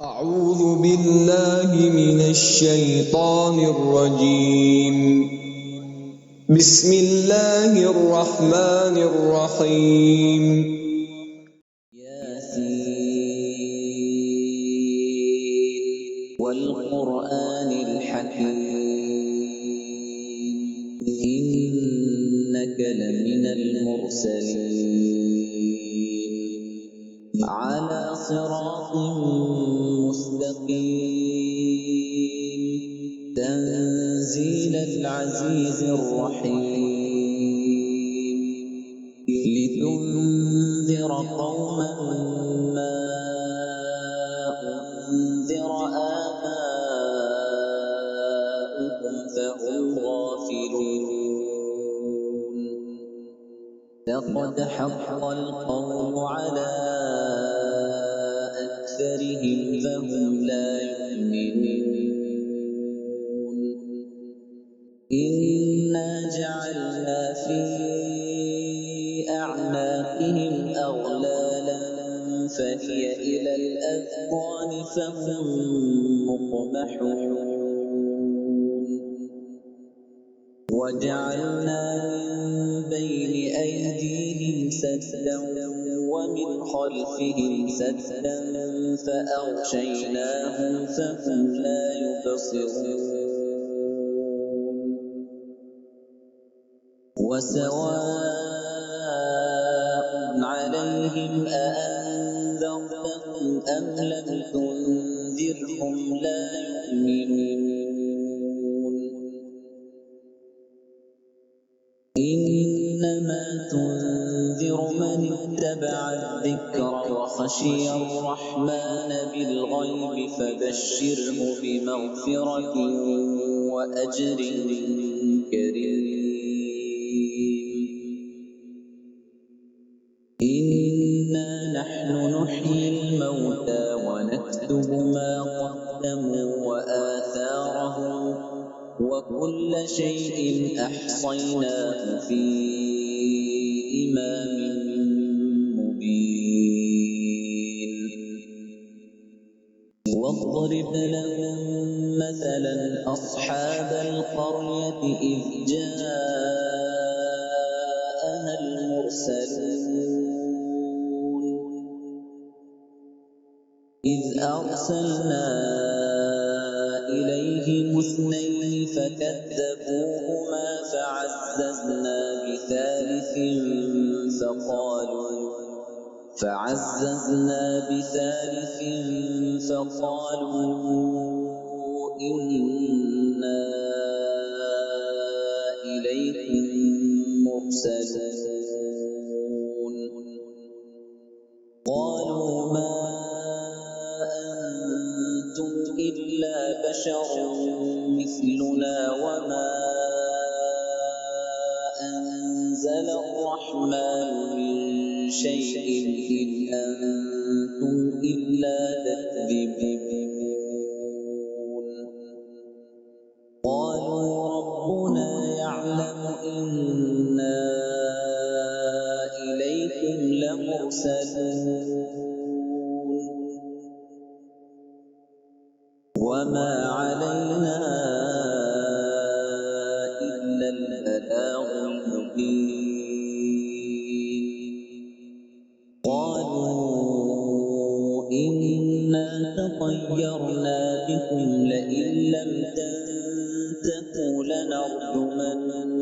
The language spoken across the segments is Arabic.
أعوذ بالله من الشيطان الرجيم. بسم الله الرحمن الرحيم. ياسين والقرآن الحكيم إنك لمن المرسلين على صراط مستقيم تنزيل العزيز الرحيم لتنذر قوما ما أنذر آباؤهم فهم غافلون لقد حق القول على أكثرهم فهم لا يؤمنون إنا جعلنا في أعناقهم أغلالا فهي إلى الأذقان فهم مقمحون وجعلنا من بين أيديهم سدا ومن خلفهم سدا فأغشيناهم فهم لا يبصرون وسواء عليهم أأنذرتهم أم لم تنذرهم لا يؤمنون إنما تنذر من اتبع الذكر وخشي الرحمن بالغيب فبشره بمغفرة وأجر كريم إنا نحن نحيي الموتى ونكتب ما قدموا وآثارهم وكل شيء أحصيناه في إمام مبين واضرب لهم مثلا أصحاب القرية إذ جاءها المرسلون إذ أرسلنا إليهم اثنين فكذبوهما فعززنا بثالث فقالوا إنا إليكم مرسلون قالوا ما أنتم إلا بشر مثلنا وما أنزل الرحمن من شيء إن أنتم إلا تكذبون قالوا ربنا يعلم إنا إليكم لمرسلون وما علينا إلا البلاغ المبين قالوا إنا تطيرنا بكم لئن لم تنتهوا لنرجمنكم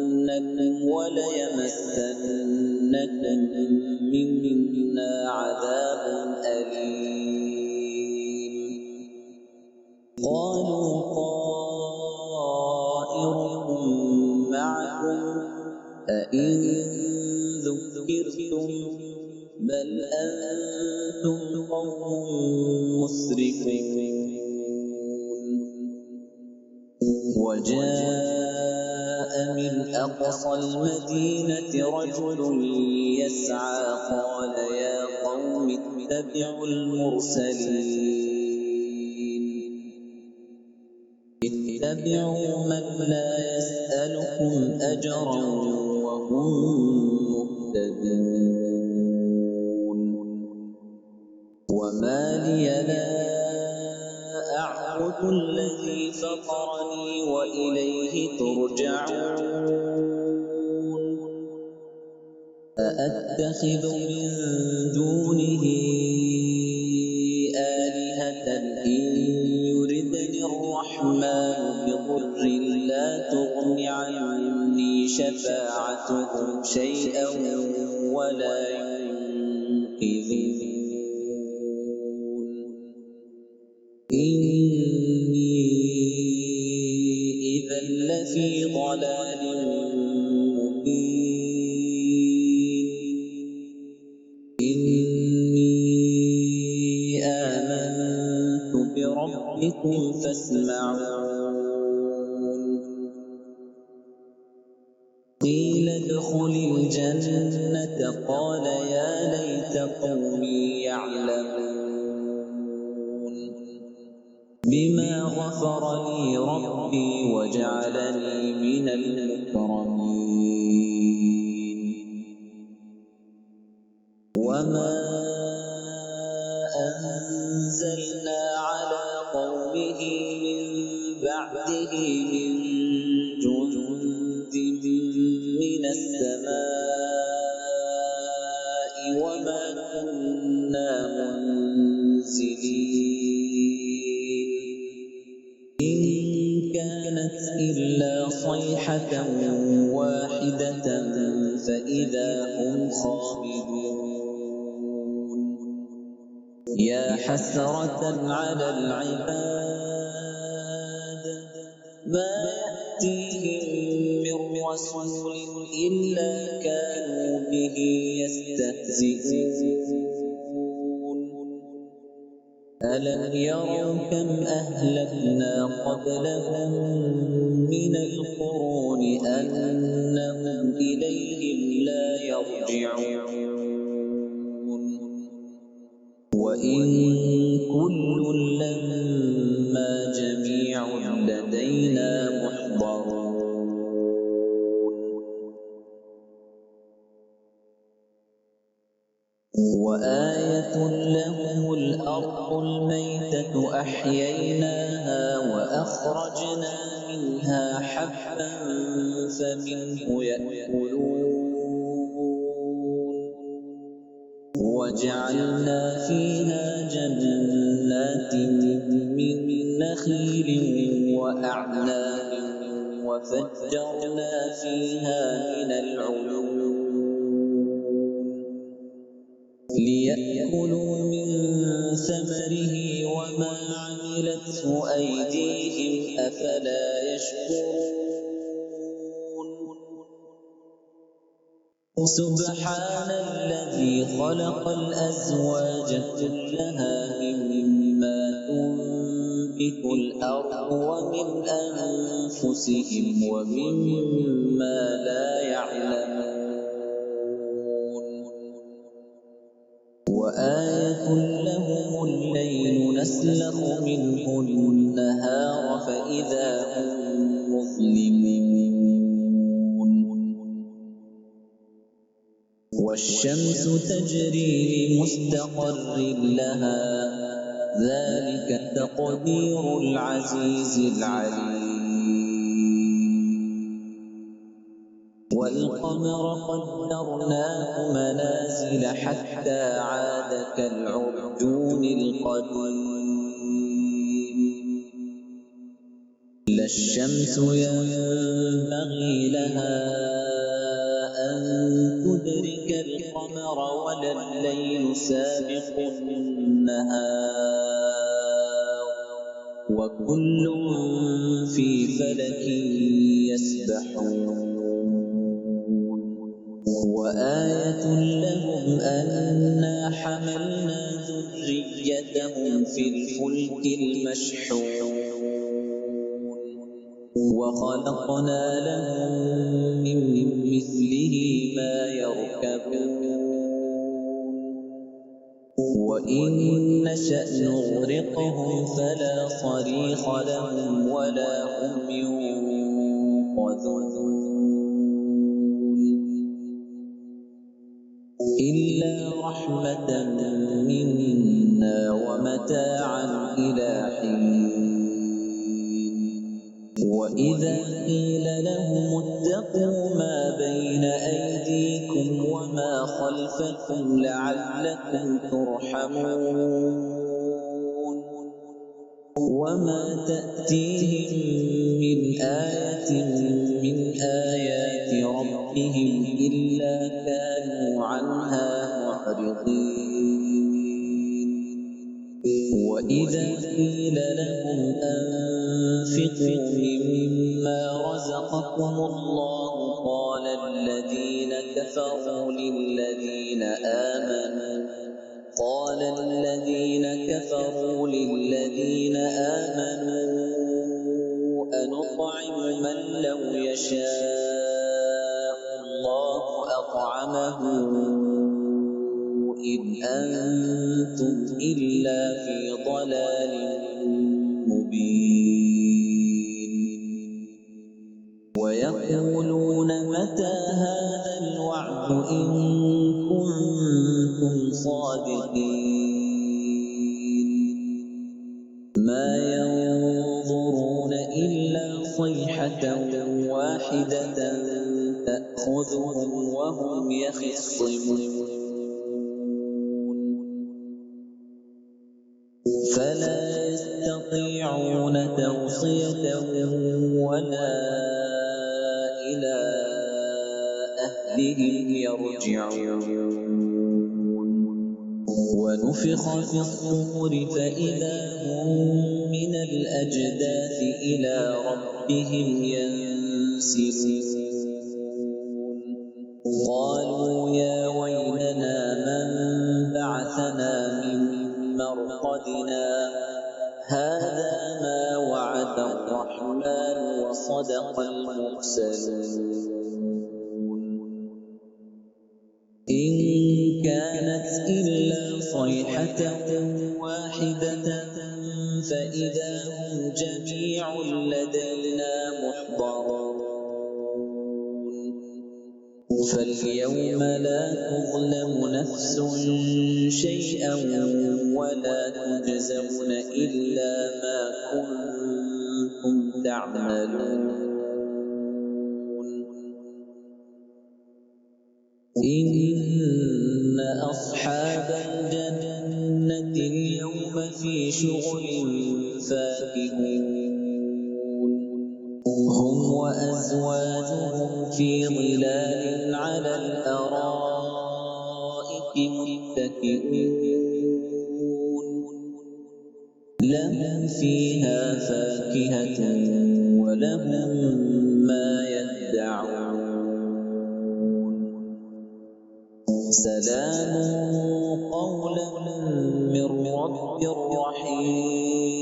وليمسنكم منا عذاب أليم قالوا طائركم معكم أئن ذكرتم بل أنتم قوم مسرفون وجاء من أقصى المدينة رجل يسعى قال يا قوم اتبعوا المرسلين اتبعوا من لا يسألكم أجرا وهم مهتدون وما لي لا ربكم الذي فطرني وإليه ترجعون أأتخذ من دونه آلهة إن يردني الرحمن بضر لا تغن عني شفاعتهم شيئا ولا ينقذون إني إذا لفي ضلال مبين إني آمنت بربكم فاسمعون قيل ادخل الجنة قال يا ليت قومي يعلمون بما غفر لي ربي وجعلني من المكرمين وما أنزلنا على قومه من بعده من جند من السماء وما كنا منزلين إن كانت إلا صيحة واحدة فإذا هم خامدون يا حسرة على العباد ما يأتيهم من رسول إلا كانوا به يستهزئون ألم يروا كم أهلكنا قبلهم من القرون أنهم إليهم لا يرجعون وإن كل لما جميع لدينا محضرون وآية لهم الأرض الميتة أحييناها وأخرجنا منها حبا فمنه يأكلون وجعلنا فيها جنات من نخيل وأعناب وفجرنا فيها من العيون ليأكلوا من ثمره وما عملته أيديهم أفلا يشكرون سبحان الذي خلق الأزواج كلها مما تنبت الأرض ومن أنفسهم ومما لا يعلمون وآية لهم الليل نسلخ منه النهار فإذا هم مظلمون والشمس تجري لمستقر لها ذلك تقدير العزيز العليم والقمر قدرناه منازل حتى عاد كالعرجون القديم لا الشمس ينبغي لها أن تدرك القمر ولا الليل سابق النهار وكل في فلك يسبحون وآية لهم أنا حملنا ذريتهم في الفلك المشحون وخلقنا لهم من مثله ما يركبون وإن نشأ نغرقهم فلا صريخ لهم ولا هم ينقذون إلا رحمة منا ومتاعا إلى حين وإذا قيل لهم اتقوا ما بين أيديكم وما خلفكم لعلكم ترحمون وما تأتيهم من آية من آيات ربهم إلا كانوا عنها معرضين وإذا قيل لهم أنفقوا مما رزقكم الله قال الذين كفروا للذين آمنوا أنطعم من لو يشاء الله أطعمه إن أنتم إلا في ضلال مبين ويقولون متى هذا الوعد إن كنتم صادقين ما ينظرون إلا صيحة واحدة تأخذهم وهم يخصمون فلا يستطيعون توصية ولا إلى أهلهم يرجعون ونفخ في الصور فإذا هم من الأجداث إلى ربهم ينسلون قالوا يا ويلنا من بعثنا من مرقدنا هذا ما وعد الرحمن وصدق المرسلون إن كانت إلا صيحة واحدة فإذا هم جميع لدينا محضرون فاليوم لا تظلم نفس شيئا ولا تجزون إلا ما كنتم تعملون إن أصحاب الجنة اليوم في شغل فاكهون هم وأزواجهم في ظلال على الأرائك متكئون لهم فيها فاكهة ولهم ما يدعون سلام قولا من رب رحيم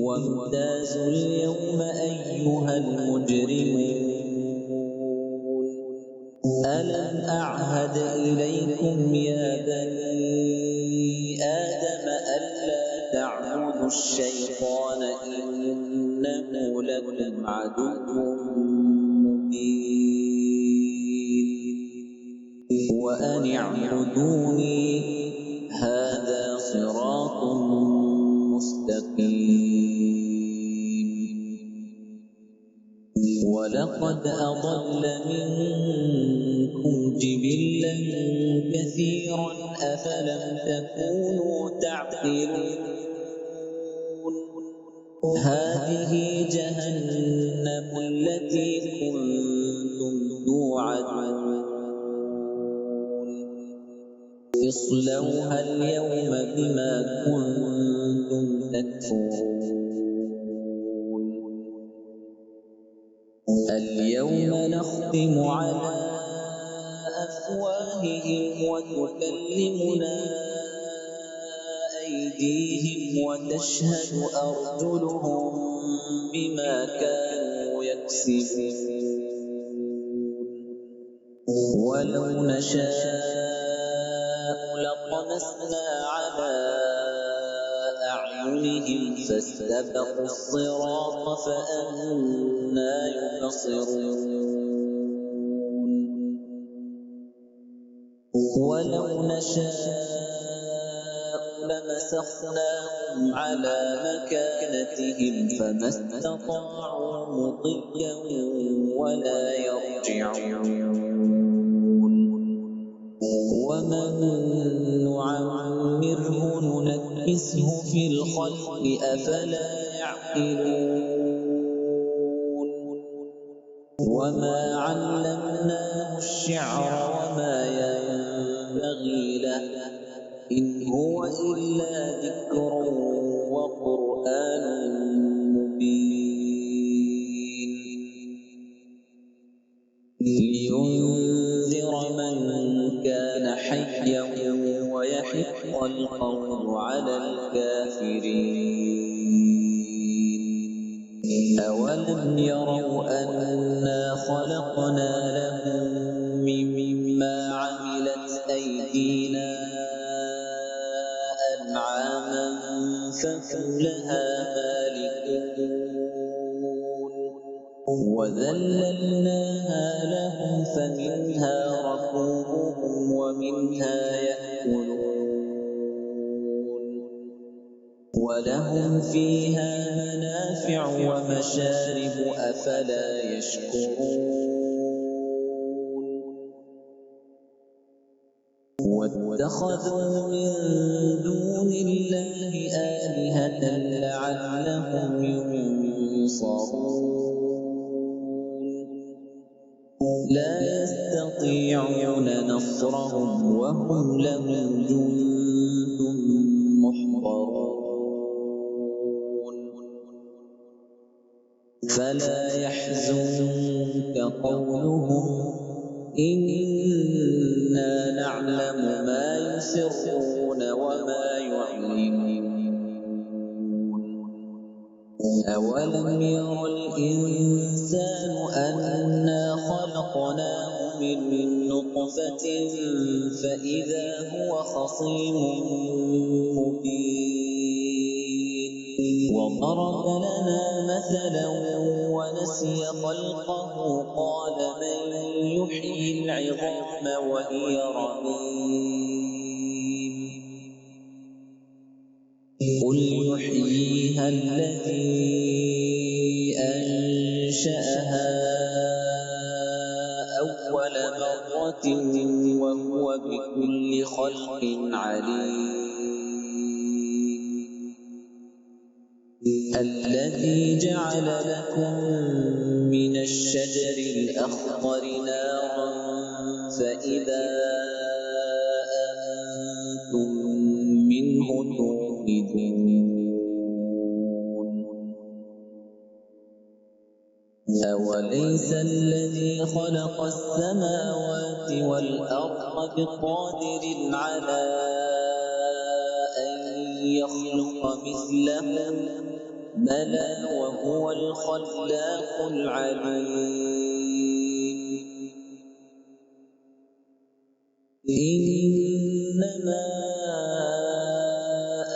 وامتازوا اليوم أيها المجرمون ألم أعهد إليكم يا بني آدم ألا تعبدوا الشيطان إنه لكم عدو مبين وأن اعبدوني هذا صراط مستقيم ولقد أضل منكم جبلا كثيرا أفلم تكونوا تعقلون هذه جهنم التي كنتم توعدون اصلوها اليوم بما كنتم تكفرون اليوم نختم على أفواههم وتكلمنا أيديهم وتشهد أرجلهم بما كانوا يكسبون ولو نشاء لطمسنا على أعينهم فاستبقوا الصراط فأنى يبصرون ولو نشاء لمسخناهم على مكانتهم فما استطاعوا مضيا ولا يرجعون ومن نعمره ننكسه في الخلق أفلا يعقلون وما علمناه الشعر وما ينبغي له إن هو إلا ذكر وقرآن مبين لينذر من كان حيا ويحق القول على الكافرين أولم يروا أنا خلقنا لهم مما عملت أيدينا أنعاما فهم لها مالكون وذللناها لهم فمنها ركوبهم ومنها يأكلون ولهم فيها منافع ومشارب أفلا يشكرون واتخذوا من دون الله آلهة لعلهم ينصرون لا يستطيعون نصرهم وهم لهم جند محضرون فلا يحزنك قولهم إنا نعلم ما يسرون وما يعلنون أولم ير الإنسان أنا خلقناه من نطفة فإذا هو خصيم مبين وضرب لنا مثلا ونسي خلقه قال من يحيي العظام وهي رميم قل يحييها الذي أنشأها أول مرة وهو بكل خلق عليم الذي جعل لكم من الشجر الأخضر نارا فإذا أنتم منه توقدون أوليس الذي خلق السماوات والأرض بقادر على أن يخلق مثلهم بلى وهو الخلاق العليم إنما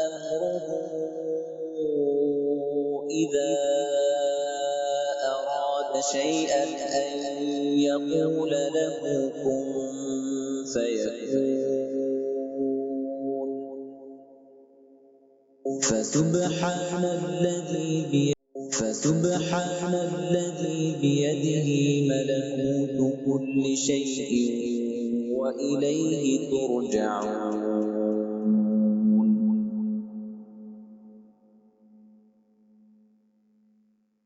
أمره إذا أراد شيئا أن يقول له كن فيكون فسبحان الذي بيده ملكوت كل شيء وإليه ترجعون